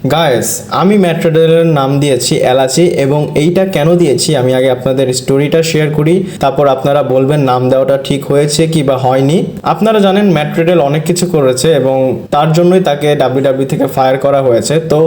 Guys, আমি ম্যাট্রেডেলের নাম দিয়েছি এলাচি, এবং এইটা কেন দিয়েছি আমি আগে আপনাদের স্টোরিটা শেয়ার করি, তারপর আপনারা বলবেন নাম দেওয়াটা ঠিক হয়েছে কি বা হয়নি। আপনারা জানেন ম্যাট্রেডেল অনেক কিছু করেছে এবং তার জন্যই তাকে ডাব্লিউডাব্লিউ থেকে ফায়ার করা হয়েছে। তো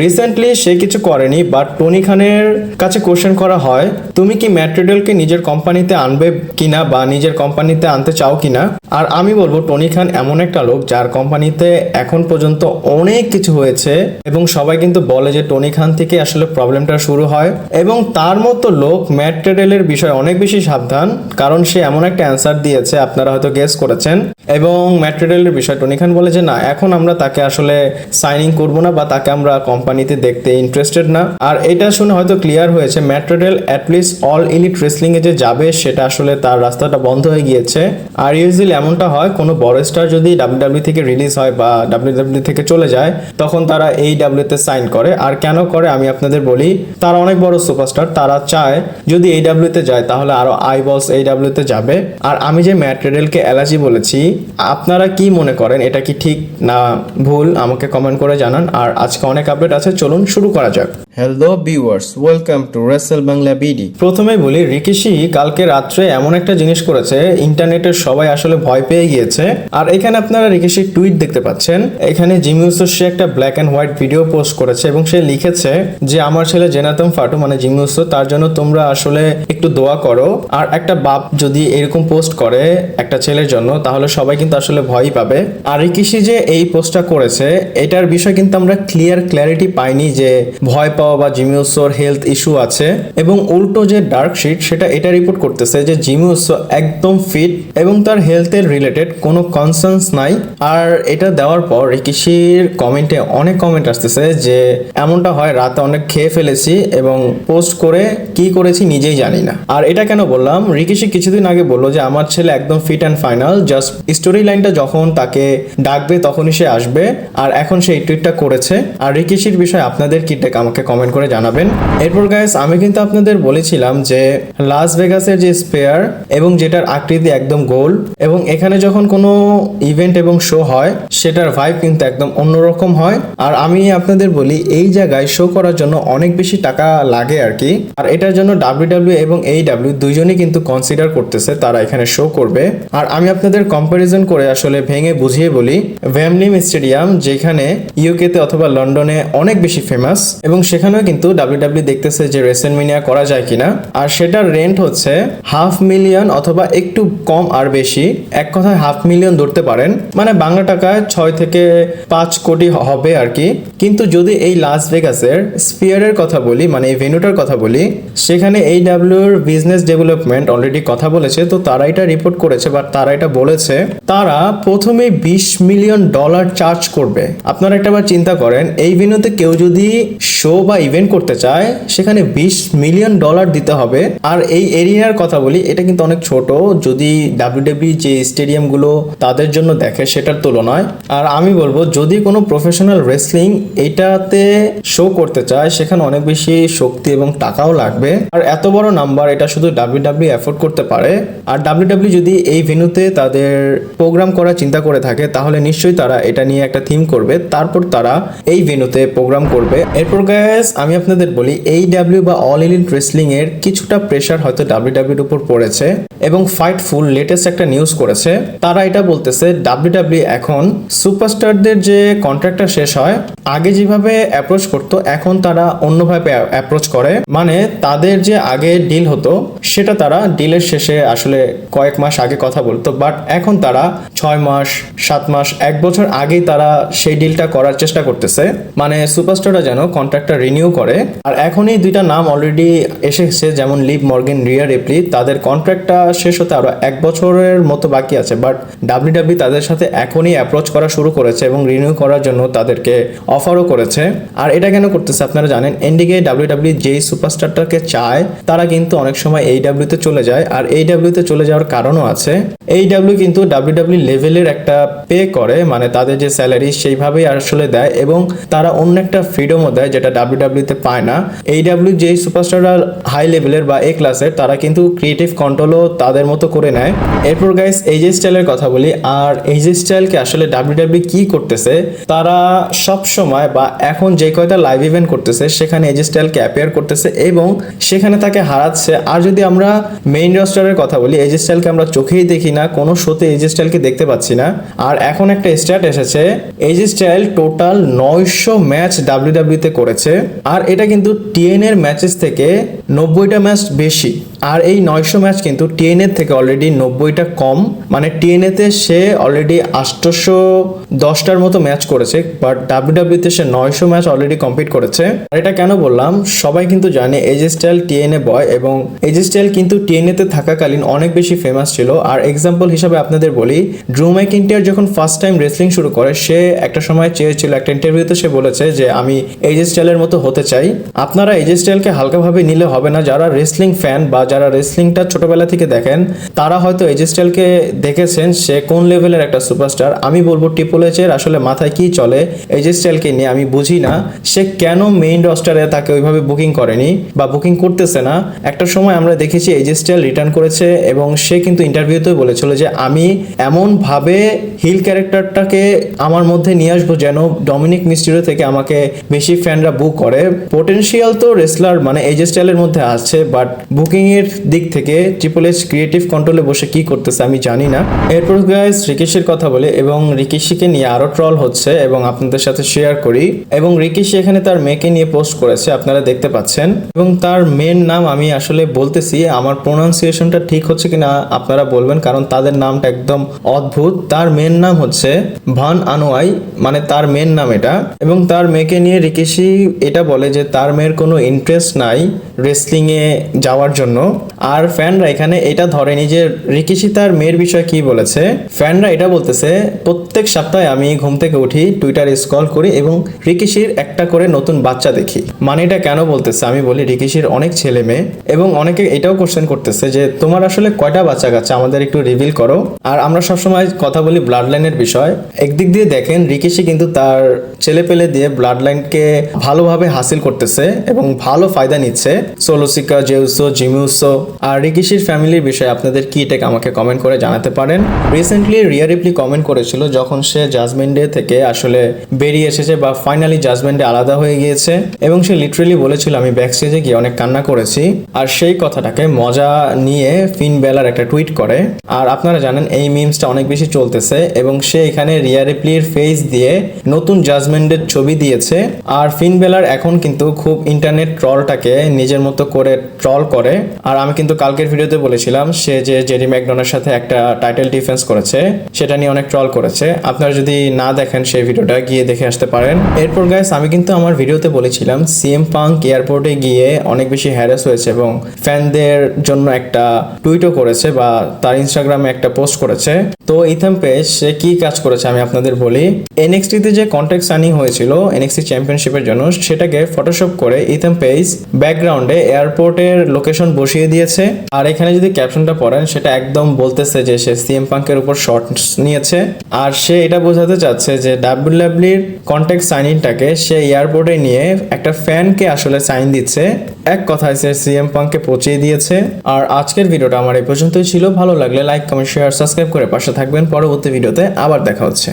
রিসেন্টলি সে কিছু করেনি, বাট টনি খানের কাছে কোশ্চেন করা হয় তুমি কি ম্যাট্রেডেলকে নিজের কোম্পানিতে আনবে কিনা বা নিজের কোম্পানিতে আনতে চাও কিনা। আর আমি বলবো টনি খান এমন একটা লোক যার কোম্পানিতে এখন পর্যন্ত অনেক কিছু হয়েছে এবং সবাই কিন্তু বলে যে টনি খান থেকে আসলে প্রবলেমটা শুরু হয়, এবং তার মতো লোক ম্যাট্রেডেলের বিষয়ে অনেক বেশি সাবধান, কারণ সে এমন একটা অ্যান্সার দিয়েছে আপনারা হয়তো গেস করেছেন। এবং ম্যাট্রেডেলের বিষয়ে টনি খান বলে যে না, এখন আমরা তাকে আসলে সাইনিং করব না বা তাকে আমরা কোম্পানিতে দেখতে ইন্টারেস্টেড না। আর এটা শুনে হয়তো ক্লিয়ার হয়েছে ম্যাট্রেডেল অ্যাটলিস্ট অল ইলিট রেসলিং এ যে যাবে সেটা আসলে তার রাস্তাটা বন্ধ হয়ে গিয়েছে। আর ইউজুয়ালি এমনটা হয় কোনো বড় স্টার যদি ডাব্লিউডাব্লিউ থেকে রিলিজ হয় বা ডাব্লিউডাব্লিউ থেকে চলে যায় তখন তারা এই তে সাইন করে। আর কেন করে আমি আপনাদের বলি, তারা অনেক বড় সুপারস্টার, তারা চায় যদি এই তে যায় তাহলে আরো আইবলস এই তে যাবে। আর আমি যে ম্যাট্রেডেলকে অ্যালার্জি বলেছি, আপনারা কি মনে করেন এটা কি ঠিক না ভুল আমাকে কমেন্ট করে জানান। আর আজকে অনেক আপডেট আছে, চলুন শুরু করা যাক। Hello viewers, welcome to Rachel Bangla BD. প্রথমেই বলি, রিকিশি কালকে রাত্রে এমন একটা জিনিস করেছে ইন্টারনেটের সবাই আসলে ভয় পেয়ে গিয়েছে। আর এখানে আপনারা রিকিশির টুইট দেখতে পাচ্ছেন। এখানে জিমি উসো সে একটা black and white video post করেছে এবং সে লিখেছে যে আমার ছেলে জেনাতন ফাটু মানে জিমি উসো, তার জন্য তোমরা আসলে একটু দোয়া করো। আর একটা বাপ যদি এরকম পোস্ট করে একটা ছেলের জন্য তাহলে সবাই কিন্তু আসলে ভয়ই পাবে। আর রিকিশি যে এই পোস্টটা করেছে এটার বিষয় কিন্তু আমরা ক্লিয়ারিটি পাইনি যে ভয় পাওয়া বা জিমি উসোর হেলথ ইস্যু আছে, এবং উল্টো যে ডার্ক শিট সেটা এটা রিপোর্ট করতেছে যে জিমি উসো একদম ফিট এবং তার হেলথের রিলেটেড কোনো কনসার্নস নাই। আর এটা দেওয়ার পর রিকিশির কমেন্টে অনেক কমেন্ট আসতেছে যে এমনটা হয় রাতে অনেক খেয়ে ফেলেছি এবং পোস্ট করে কি করেছি নিজেই জানি না। আর এটা কেন বললাম, রিকিশি কিছুদিন আগে বললো যে আমার ছেলে একদম fit and final, just story লাইনটা যখন তাকে ডাকবে তখনই সে আসবে। আর এখন সে এই টুইটটা করেছে। আর রিকিশির বিষয়ে আপনাদের কি টেক আমাকে কমেন্ট করে জানাবেন। এরপর গাইস, আমি কিন্তু আপনাদের বলেছিলাম যে লাস ভেগাসের যে স্পেয়ার এবং যেটার আকৃতি একদম গোল, এবং এখানে যখন কোনো ইভেন্ট এবং শো হয় সেটার ভাইব কিন্তু একদম অন্যরকম হয়। আর আমি আপনাদের বলি এই জায়গায় শো করার জন্য অনেক বেশি টাকা লাগে আর কি। আর এটার জন্য ডাব্লিউডাব্লিউ এবং এইডাব্লিউ দুইজনই কিন্তু কনসিডার করতেছে তারা এখানে শো করবে। আর আমি আপনাদের কম্পারিজন করে আসলে ভেঙে বুঝিয়ে বলি, ভেমলিম স্টেডিয়াম যেখানে ইউকে তে অথবা লন্ডনে অনেক বেশি ফেমাস, এবং সেখানেও কিন্তু ডাব্লিউডাব্লিউ দেখতেছে যে রেসেলমেনিয়া করা যায় কিনা। আর সেটার রেন্ট হচ্ছে $500,000 অথবা একটু কম আর বেশি, এক কথায় $500,000 ধরতে পারেন, মানে বাংলা টাকায় 6 থেকে 5 কোটি হবে আর কি। কিন্তু যদি এই লাস ভেগাসের স্পিয়ারের কথা বলি, মানে এই ভেন্যুটার কথা বলি, সেখানে এইডাব্লিউর বিজনেস ডেভেলপমেন্ট অলরেডি কথা বলেছে। তো তারা এটা রিপোর্ট করেছে বা তারা এটা বলেছে তারা প্রথমে $20 মিলিয়ন চার্জ করবে। আপনারা একটাবার চিন্তা করেন, এই ভেন্যুতে কেউ যদি শো বা ইভেন্ট করতে চায় সেখানে $20 মিলিয়ন দিতে হবে। আর এই এরিয়ার কথা বলি, এটা কিন্তু অনেক ছোট যদি ডাব্লিউডাব্লিউ যে স্টেডিয়ামগুলো তাদের জন্য দেখে সেটার তুলনায়। আর আমি বলবো যদি কোনো প্রফেশনাল রেসলিং এইটাতে শো করতে চায় সেখানে অনেক বেশি শক্তি এবং টাকাও লাগবে। আর এত বড় নাম্বার এটা শুধু ডাব্লিউডাব্লিউ এফোর্ড করতে পারে। আর ডাব্লিউডাব্লিউ যদি এই ভেন্যুতে তাদের প্রোগ্রাম করার চিন্তা করে থাকে তাহলে নিশ্চয়ই তারা এটা নিয়ে একটা থিম করবে, তারপর তারা এই ভেন্যুতে প্রোগ্রাম করবে। এরপর গাইস, আমি আপনাদের বলি এইডাব্লিউ বা অল ইলিট রেসলিং এর কিছুটা প্রেসার হয়তো ডাব্লিউডাব্লিউর উপর পড়েছে, এবং ফাইটফুল লেটেস্ট একটা নিউজ করেছে। তারা এটা বলতেছে ডাব্লিউডাব্লিউ এখন সুপারস্টারদের যে কন্ট্রাক্টটা শেষ হয় আগে যেভাবে অ্যাপ্রোচ করতো এখন তারা অন্যভাবে অ্যাপ্রোচ করে। মানে তাদের যে আগে ডিল হতো সেটা তারা ডিলের শেষে আসলে কয়েক মাস আগে কথা বলতো, বাট এখন তারা 6 মাস 7 মাস 1 বছর আগেই তারা সেই ডিলটা করার চেষ্টা করতেছে, মানে সুপারস্টাররা যেন কন্ট্রাক্টটা রিনিউ করে। আর এখনই দুইটা নাম অলরেডি এসেছে, যেমন লিভ মর্গান, রিয়া রিপ্লি, তাদের কন্ট্রাক্টটা শেষ হতে আরো 1 বছরের মতো বাকি আছে, বাট ডাব্লিউডাব্লিউ তাদের সাথে এখনই অ্যাপ্রোচ করা শুরু করেছে এবং রিনিউ করার জন্য তাদেরকে অফারও করেছে। আর এটা কেন করতেছে আপনারা জানেন, এনডিকে ডাব্লিউডাব্লিউ যেই সুপারস্টারটাকে চায় তারা কিন্তু অনেক সময় এইডাব্লিউ তে চলে যায়। আর এইডাব্লিউ তে চলে যাওয়ার কারণও আছে, এইডাব্লিউ কিন্তু ডাব্লিউডাব্লিউ লেভেলের একটা পে করে, মানে তাদের যে স্যালারি সেইভাবেই আসলে দেয়, এবং তারা অন্য একটা ফ্রিডমও দেয় যেটা ডাব্লিউডাব্লিউ তে পায় না। এইডাব্লিউ যেই সুপারস্টাররা হাই লেভেলের বা এ ক্লাসের তারা কিন্তু ক্রিয়েটিভ কন্ট্রোলও তাদের মতো করে নেয়। এরপর গাইস, এজে স্টাইলের কথা বলি। আর এজে স্টাইলকে আসলে ডাব্লিউডাব্লিউ কি করতেছে, তারা সব সময় হয় বা এখন যে কয়টা লাইভ ইভেন্ট করতেছে সেখানে এজি স্টাইলকে অ্যাপিয়ার করতেছে এবং সেখানে তাকে হারাচ্ছে। আর যদি আমরা মেইন রস্টারের কথা বলি, এজি স্টাইলকে আমরা চোখেই দেখি না, কোনো শোতে এজি স্টাইলকে দেখতে পাচ্ছি না। আর এখন একটা স্ট্যাট এসেছে, এজি স্টাইল টোটাল 900 ম্যাচ ডাব্লিউডাব্লিউতে করেছে, আর এটা কিন্তু টিএন এর ম্যাচেস থেকে 90টা ম্যাচ বেশি। আর এই 900 ম্যাচ কিন্তু টিএন এর থেকে অলরেডি 90টা কম, মানে টিএন এতে সে অলরেডি 810টার মতো ম্যাচ করেছে, বাট ডাব্লিউডাব্লিউতে সে 900 ম্যাচ অলরেডি কমপ্লিট করেছে। আর এটা কেন বললাম, সবাই কিন্তু জানে এজি স্টাইল টিএনএ বয়, এবং এজি স্টাইল কিন্তু টিএনএ তে থাকাকালীন অনেক বেশি ফেমাস ছিল। আর এক্সাম্পল হিসাবে আপনাদের বলি, ড্রু ম্যাকিন্টায়ার যখন ফার্স্ট টাইম রেসলিং শুরু করে, সে একটা সময় চেয়েছিল, একটা ইন্টারভিউতে সে বলেছে যে আমি এজি স্টাইলের মতো হতে চাই। আপনারা এজি স্টাইলকে হালকাভাবে নিলে হবে না। যারা রেসলিং ফ্যান বা যারা রেসলিংটা ছোটবেলা থেকে দেখেন, তারা হয়তো এজি স্টাইলকে দেখেছেন সে কোন লেভেলের একটা সুপারস্টার। আমি বলবো ট্রিপল এইচ এর আসলে মাথায় কি চলে এজি স্টাইলকে নিয়ে আমি বুঝি না। সে কেন মেইন রস্টারে তাকে ওইভাবে বুকিং করেনি বা বুকিং করতেছে না। একটা সময় আমরা দেখেছি এজি স্টাইল রিটার্ন করেছে এবং সে কিন্তু ইন্টারভিউতেও বলেছিল যে আমি এমন ভাবে হিল ক্যারেক্টারটাকে আমার মধ্যে নিয়ে আসবো যেন ডমিনিক মিস্টেরিও থেকে আমাকে বেশি ফ্যানরা বুক করে। পোটেনশিয়াল তো রেসলার মানে এজি স্টাইলের মধ্যে আছে, বাট বুকিং এর দিক থেকে ট্রিপল এইচ ক্রিয়েটিভ কন্ট্রোলে বসে কি করতেছে আমি জানি না। এরপর গাইস রিকিশির কথা বলে, এবং রিকিশিকে নিয়ে আরো ট্রল হচ্ছে এবং আপনাদের সাথে শেয়ার করি। এবং রিকিশি এখানে তার মেয়েকে নিয়ে পোস্ট করেছে, আপনারা দেখতে পাচ্ছেন। এবং তার মেয়ের নাম আমি আসলে বলতেছি, আমার প্রোনাউন্সিয়েশনটা ঠিক হচ্ছে কিনা আপনারা বলবেন, কারণ তাদের নামটা একদম অদ্ভুত। তার মেয়ের নাম হচ্ছে ভান আনোয়াই, মানে তার মেয়ের নাম এটা। এবং তার মেয়েকে নিয়ে রিকিশি এটা বলে যে তার মেয়ের কোনো ইন্টারেস্ট নাই রেসলিং এ যাওয়ার জন্য। আর ফ্যানরা এখানে এটা ধরেনি যে রিকিশি তার মেয়ের বিষয়ে কি বলেছে। ফ্যানরা এটা বলতেছে, প্রত্যেক সপ্তাহে আমি ঘুম থেকে উঠি, টুইটারে স্ক্রল করি এবং রিকিশির একটা করে নতুন বাচ্চা দেখি। মানে এটা কেন বলতেছে আমি বলি, রিকিশির অনেক ছেলে মেয়ে, এবং অনেকে এটাও কোশ্চেন করতেছে যে তোমার আসলে কয়টা বাচ্চা কাচ্চা আমাদের একটু রিভিল করো। আর আমরা সবসময় কথা বলি ব্লাড লাইনের বিষয়। একদিক দিয়ে দেখেন রিকিশি কিন্তু তার ছেলে পেলে দিয়ে ব্লাড লাইনকে ভালোভাবে হাসিল করতেছে এবং ভালো ফায়দা নিচ্ছে। সোলোসিকা, জেউসো, জিমিউসো। আর রিকিশির ফ্যামিলির বিষয়ে আপনাদের কি টেক আমাকে কমেন্ট করে জানাতে পারেন। রিসেন্টলি রিয়া রিপ্লি কমেন্ট করেছিল যখন সে জাজমেন্ট ডে থেকে আসলে বেরিয়ে এসেছে বা ফাইনালি জাজমেন্ট ডে আলাদা হয়ে গিয়েছে, এবং সে লিটারেলি বলেছিল আমি ব্যাকস্টেজে গিয়ে অনেক কান্না করেছি। আর সেই কথাটাকে মজা নিয়ে ফিন বেলার একটা টুইট করে। আর আপনারা জানেন এই মিমসটা অনেক বেশি চলতেছে, এবং সে এখানে রিয়া রিপ্লির ফেস দিয়ে নতুন জাজমেন্টের ছবি দিয়েছে। আর ফিন বেলার এখন কিন্তু খুব ইন্টারনেট ট্রলটাকে নিজের মতো করে ট্রল করে। আর আমি কিন্তু কালকের ভিডিওতে বলেছিলাম সে যে জেরি ম্যাকডোনাল্ডের সাথে একটা টাইটেল ডিফেন্স করেছে, সেটা নিয়ে অনেক ট্রল করেছে। আপনারা যদি না দেখেন সেই ভিডিওটা গিয়ে দেখে আসতে পারেন। এরপর গাইস আমি কিন্তু আমার ভিডিওতে বলেছিলাম সিএম পাঙ্ক এয়ারপোর্টে গিয়ে অনেক বেশি হ্যারাস হয়েছে এবং ফ্যানদের জন্য একটা টুইটও করেছে বা তার ইনস্টাগ্রামে একটা পোস্ট করেছে। তো ইথাম পেজ সে কি কাজ করেছে আমি আপনাদের বলি। এনএক্সটিতে যে কন্ট্রাক্ট সাইনিং হয়েছিল এনএক্সটি চ্যাম্পিয়নশিপের জন্য, সেটাকে ফটোশপ করে ইথাম পেজ ব্যাকগ্রাউন্ডে এয়ারপোর্টের লোকেশন বসিয়ে দিয়েছে। আর এখানে যদি ক্যাপশনটা পড়েন সেটা একদম বলতেছে যে সে সিএম পাঙ্কের উপর শর্টস নিয়েছে। আর সে এটা বোঝাতে চাচ্ছে যে ডাব্লিউডাব্লিউইর কন্ট্রাক্ট সাইনিংটাকে সে এয়ারপোর্টে নিয়ে একটা ফ্যানকে আসলে সাইন দিচ্ছে। এক কথায় সে সিএম পাঙ্ককে পৌঁছে দিয়েছে। আর আজকের ভিডিওটা আমার এই পর্যন্তই ছিল। ভালো লাগলে লাইক, কমেন্ট, শেয়ার, সাবস্ক্রাইব করে পাশে থাকবেন। পরবর্তী ভিডিওতে আবার দেখা হচ্ছে।